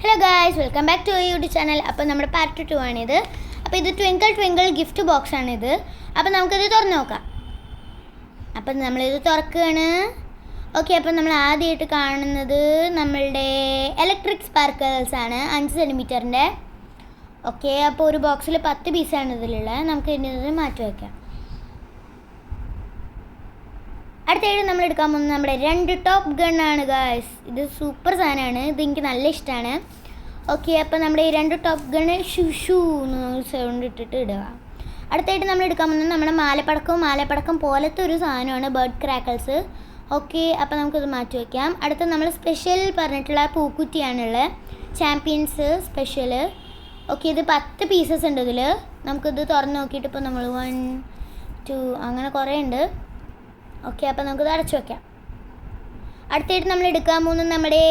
Hello guys, welcome back to YouTube channel. അപ്പോൾ നമ്മുടെ part 2 ആണിത്. അപ്പോൾ ഇത് ട്വിങ്കിൾ ട്വിങ്കിൾ ഗിഫ്റ്റ് ബോക്സ് ആണിത്. അപ്പോൾ നമുക്കിത് തുറന്ന് നോക്കാം. അപ്പം നമ്മളിത് തുറക്കുകയാണ്. ഓക്കെ, അപ്പം നമ്മൾ ആദ്യമായിട്ട് കാണുന്നത് നമ്മളുടെ ഇലക്ട്രിക് സ്പാർക്കിൾസ് ആണ്, 5 സെൻറ്റിമീറ്ററിൻ്റെ. ഓക്കെ, അപ്പോൾ ഒരു ബോക്സിൽ 10 പീസാണ് ഇതിലുള്ളത്. നമുക്ക് ഇതിന് മാറ്റി വയ്ക്കാം. അടുത്തായിട്ട് നമ്മൾ എടുക്കാൻ പോകുന്നത് നമ്മുടെ 2 ടോപ്പ് ഗണ്ണാണ് ഗായ്സ്. ഇത് സൂപ്പർ സാധനമാണ്, ഇത് എനിക്ക് നല്ല ഇഷ്ടമാണ്. ഓക്കെ, അപ്പോൾ നമ്മുടെ ഈ 2 ടോപ്പ് ഗണ്ണ് ഷൂ എന്ന് സൗണ്ട് ഇട്ടിട്ട് ഇടുക. അടുത്തായിട്ട് നമ്മൾ എടുക്കാൻ പോകുന്നത് നമ്മുടെ മാലപ്പടക്കം പോലത്തെ ഒരു സാധനമാണ്, ബേർഡ് ക്രാക്കിൾസ്. ഓക്കെ, അപ്പോൾ നമുക്കിത് മാറ്റി വയ്ക്കാം. അടുത്ത നമ്മൾ സ്പെഷ്യൽ പറഞ്ഞിട്ടുള്ള പൂക്കുറ്റിയാണുള്ളത്, ചാമ്പ്യൻസ് സ്പെഷ്യൽ. ഓക്കെ, ഇത് 10 പീസസ് ഉണ്ട് ഇതിൽ. നമുക്കിത് തുറന്ന് നോക്കിയിട്ട് ഇപ്പോൾ നമ്മൾ 1 2 അങ്ങനെ കുറേ ഉണ്ട്. ഓക്കെ, അപ്പോൾ നമുക്കിത് അടച്ചു വയ്ക്കാം. അടുത്തായിട്ട് നമ്മൾ എടുക്കാൻ പോകുന്നത് നമ്മുടെ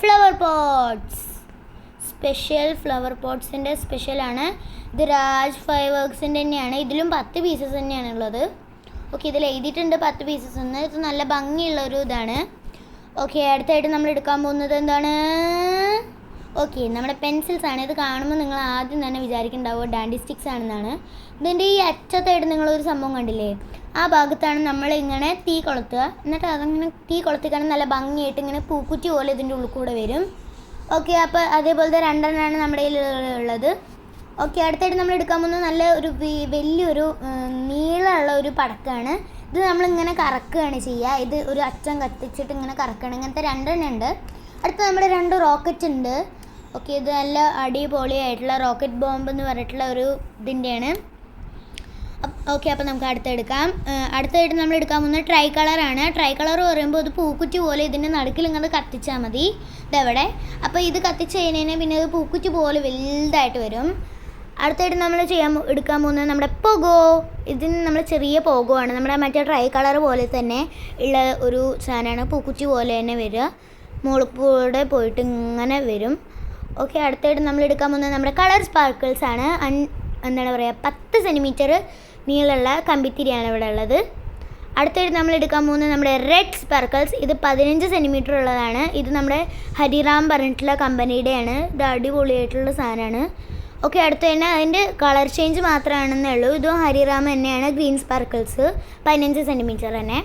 ഫ്ലവർ പോട്ട്സ്, സ്പെഷ്യൽ ഫ്ലവർ പോട്ട്സിൻ്റെ സ്പെഷ്യലാണ്. ഇത് രാജ് ഫൈവർക്സിൻ്റെ തന്നെയാണ്. ഇതിലും 10 പീസസ് തന്നെയാണുള്ളത്. ഓക്കെ, ഇതിൽ എഴുതിയിട്ടുണ്ട് 10 പീസസ് എന്ന്. ഇത് നല്ല ഭംഗിയുള്ളൊരു ഇതാണ്. ഓക്കെ, അടുത്തായിട്ട് നമ്മൾ എടുക്കാൻ പോകുന്നത് എന്താണ്? ഓക്കെ, നമ്മുടെ പെൻസിൽസ് ആണ്. ഇത് കാണുമ്പോൾ നിങ്ങൾ ആദ്യം തന്നെ വിചാരിക്കുന്നുണ്ടാവുക ഡാൻഡി സ്റ്റിക്സ് ആണെന്നാണ്. ഇതിൻ്റെ ഈ അറ്റത്തായിട്ട് നിങ്ങളൊരു സംഭവം കണ്ടില്ലേ, ആ ഭാഗത്താണ് നമ്മളിങ്ങനെ തീ കൊളുത്തുക. എന്നിട്ട് അതങ്ങനെ തീ കൊളുത്തിക്കാണ് നല്ല ഭംഗിയായിട്ട് ഇങ്ങനെ പൂക്കുറ്റി പോലെ ഇതിൻ്റെ ഉള്ളിൽ കൂടെ വരും. ഓക്കെ, അപ്പോൾ അതേപോലത്തെ 2 എണ്ണമാണ് നമ്മുടെ കയ്യിലുള്ളത്. ഓക്കെ, അടുത്തായിട്ട് നമ്മൾ എടുക്കാൻ പോകുന്നത് നല്ല ഒരു വലിയൊരു നീളമുള്ള ഒരു പടക്കമാണ്. ഇത് നമ്മളിങ്ങനെ കറക്കുകയാണ് ചെയ്യുക. ഇത് ഒരു അറ്റം കത്തിച്ചിട്ട് ഇങ്ങനെ കറക്കുകയാണ്. ഇങ്ങനത്തെ 2 എണ്ണം ഉണ്ട്. അടുത്ത നമ്മുടെ 2 റോക്കറ്റ് ഉണ്ട്. ഓക്കെ, ഇത് നല്ല അടിപൊളിയായിട്ടുള്ള റോക്കറ്റ് ബോംബ് എന്ന് പറഞ്ഞിട്ടുള്ള ഒരു ഇതിൻ്റെയാണ്. ഓക്കെ, അപ്പോൾ നമുക്ക് അടുത്തെടുക്കാം. അടുത്തായിട്ട് നമ്മൾ എടുക്കാൻ പോകുന്നത് ട്രൈ കളറാണ്. ട്രൈ കളർ പറയുമ്പോൾ ഇത് പൂക്കുറ്റി പോലെ ഇതിൻ്റെ നടുക്കിൽ ഇങ്ങനെ കത്തിച്ചാൽ മതി, ഇതെവിടെ. അപ്പോൾ ഇത് കത്തിച്ച് കഴിഞ്ഞാൽ പിന്നെ ഇത് പൂക്കുറ്റി പോലെ വലുതായിട്ട് വരും. അടുത്തായിട്ട് നമ്മൾ എടുക്കാൻ പോകുന്നത് നമ്മുടെ പോഗോ. ഇതിന് നമ്മൾ ചെറിയ പോഗോ ആണ്. നമ്മുടെ മറ്റേ ട്രൈ കളർ പോലെ തന്നെ ഉള്ള ഒരു സാധനമാണ്, പൂക്കുറ്റി പോലെ തന്നെ വരിക, മുകളിലൂടെ പോയിട്ട് ഇങ്ങനെ വരും. ഓക്കെ, അടുത്തായിട്ട് നമ്മൾ എടുക്കാൻ പോകുന്നത് നമ്മുടെ കളർ സ്പാർക്കിൾസ് ആണ്. എന്താണ് പറയുക, 10 സെൻറ്റിമീറ്റർ നീളമുള്ള കമ്പിത്തിരിയാണ് ഇവിടെ ഉള്ളത്. അടുത്തായിട്ട് നമ്മൾ എടുക്കാൻ പോകുന്നത് നമ്മുടെ റെഡ് സ്പാർക്കിൾസ്. ഇത് 15 സെൻറ്റിമീറ്റർ ഉള്ളതാണ്. ഇത് നമ്മുടെ ഹരിറാം പറഞ്ഞിട്ടുള്ള കമ്പനിയുടെയാണ്. ഇത് അടിപൊളിയായിട്ടുള്ള സാധനമാണ്. ഓക്കെ, അടുത്ത് തന്നെ അതിൻ്റെ കളർ ചേഞ്ച് മാത്രമാണെന്നേ ഉള്ളൂ. ഇതും ഹരിറാം തന്നെയാണ്, ഗ്രീൻ സ്പാർക്കിൾസ് 15 സെൻറ്റിമീറ്റർ തന്നെ.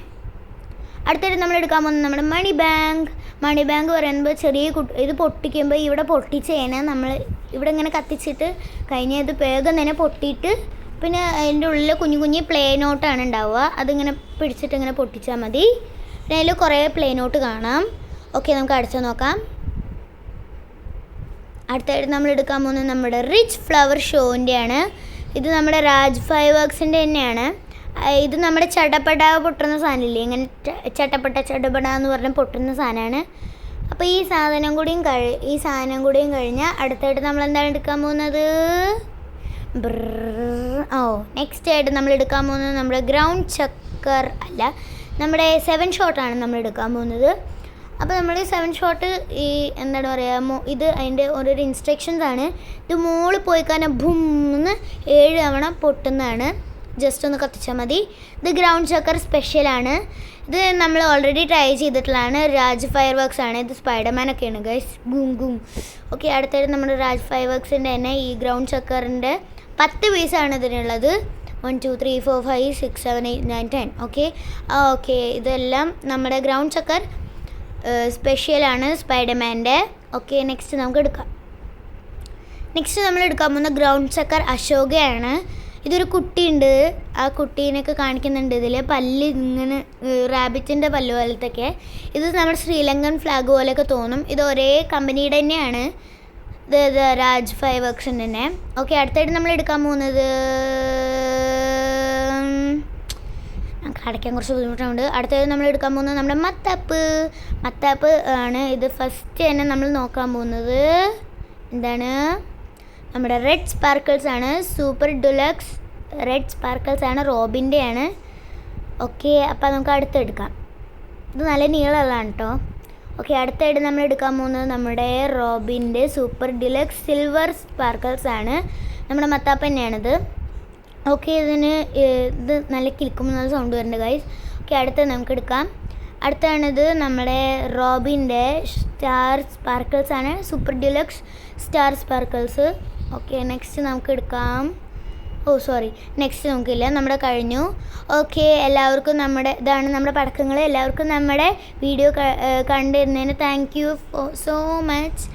അടുത്തായിട്ട് നമ്മൾ എടുക്കാൻ പോകുന്നത് നമ്മുടെ മണി ബാങ്ക് പറയുമ്പോൾ ചെറിയ ഇത് പൊട്ടിക്കുമ്പോൾ ഇവിടെ പൊട്ടിച്ച് കഴിഞ്ഞാൽ നമ്മൾ ഇവിടെ ഇങ്ങനെ കത്തിച്ചിട്ട് കഴിഞ്ഞാൽ ഇത് വേഗം തന്നെ പൊട്ടിയിട്ട് പിന്നെ അതിൻ്റെ ഉള്ളിൽ കുഞ്ഞു പ്ലേ നോട്ടാണ് ഉണ്ടാവുക. അതിങ്ങനെ പിടിച്ചിട്ട് ഇങ്ങനെ പൊട്ടിച്ചാൽ മതി. പിന്നെ അതിൽ കുറേ പ്ലേ നോട്ട് കാണാം. ഓക്കെ, നമുക്ക് അടച്ചു നോക്കാം. അടുത്തായിട്ട് നമ്മൾ എടുക്കാൻ പോകുന്നത് നമ്മുടെ റിച്ച് ഫ്ലവർ ഷോൻ്റെയാണ്. ഇത് നമ്മുടെ രാജ് ഫൈവർക്സിൻ്റെ തന്നെയാണ്. ഇത് നമ്മുടെ ചടപട പൊട്ടുന്ന സാധനമില്ലേ, ഇങ്ങനെ ചടപട എന്ന് പറഞ്ഞ് പൊട്ടുന്ന സാധനമാണ്. അപ്പോൾ ഈ സാധനം കൂടിയും കഴിഞ്ഞാൽ അടുത്തായിട്ട് നമ്മൾ എന്താണ് എടുക്കാൻ പോകുന്നത്? നെക്സ്റ്റ് ആയിട്ട് നമ്മൾ എടുക്കാൻ പോകുന്നത് നമ്മുടെ ഗ്രൗണ്ട് ചക്കർ അല്ല, നമ്മുടെ 7 ഷോട്ടാണ് നമ്മൾ എടുക്കാൻ പോകുന്നത്. അപ്പോൾ നമ്മൾ 7 ഷോട്ട് ഈ എന്താണ് പറയുക, ഇത് അതിൻ്റെ ഓരോരോ ഇൻസ്ട്രക്ഷൻസ് ആണ്. ഇത് മുകളിൽ പോയി കാരണം ബുംന്ന് 7 തവണ പൊട്ടുന്നതാണ്. ജസ്റ്റ് ഒന്ന് കത്തിച്ചാൽ മതി. ഇത് ഗ്രൗണ്ട് ചക്കർ സ്പെഷ്യലാണ്. ഇത് നമ്മൾ ഓൾറെഡി ട്രൈ ചെയ്തിട്ടുള്ളതാണ്, രാജ് ഫയർവർക്സ് ആണ്. ഇത് സ്പൈഡർമാനൊക്കെയാണ് ഗൈസ്, ഗും. ഓക്കെ, അടുത്തായിട്ട് നമ്മുടെ രാജ് ഫയർവർക്സിൻ്റെ തന്നെ ഈ ഗ്രൗണ്ട് ചക്കറിൻ്റെ 10 പീസാണ് ഇതിനുള്ളത്. 1 2 3 4 5 6 7 8 9 10. ഓക്കെ, ഇതെല്ലാം നമ്മുടെ ഗ്രൗണ്ട് ചക്കർ സ്പെഷ്യലാണ്, സ്പൈഡർമാൻ്റെ. ഓക്കെ, നെക്സ്റ്റ് നമുക്ക് എടുക്കാം. നെക്സ്റ്റ് നമ്മൾ എടുക്കാൻ പോകുന്ന ഗ്രൗണ്ട് ചക്കർ അശോകയാണ്. ഇതൊരു കുട്ടിയുണ്ട്, ആ കുട്ടീനൊക്കെ കാണിക്കുന്നുണ്ട് ഇതിൽ, പല്ല് ഇങ്ങനെ റാബിറ്റിൻ്റെ പല്ല് പോലത്തൊക്കെ. ഇത് നമ്മുടെ ശ്രീലങ്കൻ ഫ്ലാഗ് പോലെയൊക്കെ തോന്നും. ഇത് ഒരേ കമ്പനിയുടെ തന്നെയാണ്, ഇത് രാജ് ഫൈവർക്സിൻ്റെ തന്നെ. ഓക്കെ, അടുത്തായിട്ട് നമ്മൾ എടുക്കാൻ പോകുന്നത് അടയ്ക്കാൻ കുറച്ച് ബുദ്ധിമുട്ടുണ്ട്. അടുത്തായിട്ട് നമ്മൾ എടുക്കാൻ പോകുന്നത് നമ്മുടെ മത്താപ്പ് ആണ്. ഇത് ഫസ്റ്റ് തന്നെ നമ്മൾ നോക്കാൻ പോകുന്നത് എന്താണ്, നമ്മുടെ റെഡ് സ്പാർക്കിൾസ് ആണ്. സൂപ്പർ ഡുലക്സ് റെഡ് സ്പാർക്കിൾസ് ആണ്, റോബിൻ്റെയാണ്. ഓക്കെ, അപ്പോൾ നമുക്ക് അടുത്തെടുക്കാം. ഇത് നല്ല നീളമുള്ളതാണ് കേട്ടോ. ഓക്കെ, അടുത്തായിട്ട് നമ്മൾ എടുക്കാൻ പോകുന്നത് നമ്മുടെ റോബിൻ്റെ സൂപ്പർ ഡിലക്സ് സിൽവർ സ്പാർക്കിൾസ് ആണ്. നമ്മുടെ മത്താപ്പ് തന്നെയാണിത്. ഓക്കെ, ഇത് നല്ല കിളിക്കുമ്പോൾ നല്ല സൗണ്ട് വരുന്നുണ്ട് ഗൈസ്. ഓക്കെ, അടുത്ത് നമുക്ക് എടുക്കാം. അടുത്താണിത് നമ്മുടെ റോബിൻ്റെ സ്റ്റാർ സ്പാർക്കിൾസ് ആണ്, super deluxe star sparkles. Okay, next നമുക്ക് എടുക്കാം. നെക്സ്റ്റ് നമുക്കില്ല, നമ്മുടെ കഴിഞ്ഞു. ഓക്കെ, എല്ലാവർക്കും ഇതാണ് നമ്മുടെ പടക്കങ്ങൾ. എല്ലാവർക്കും നമ്മുടെ വീഡിയോ കണ്ടിരുന്നതിന് താങ്ക് യു സോ മച്ച്.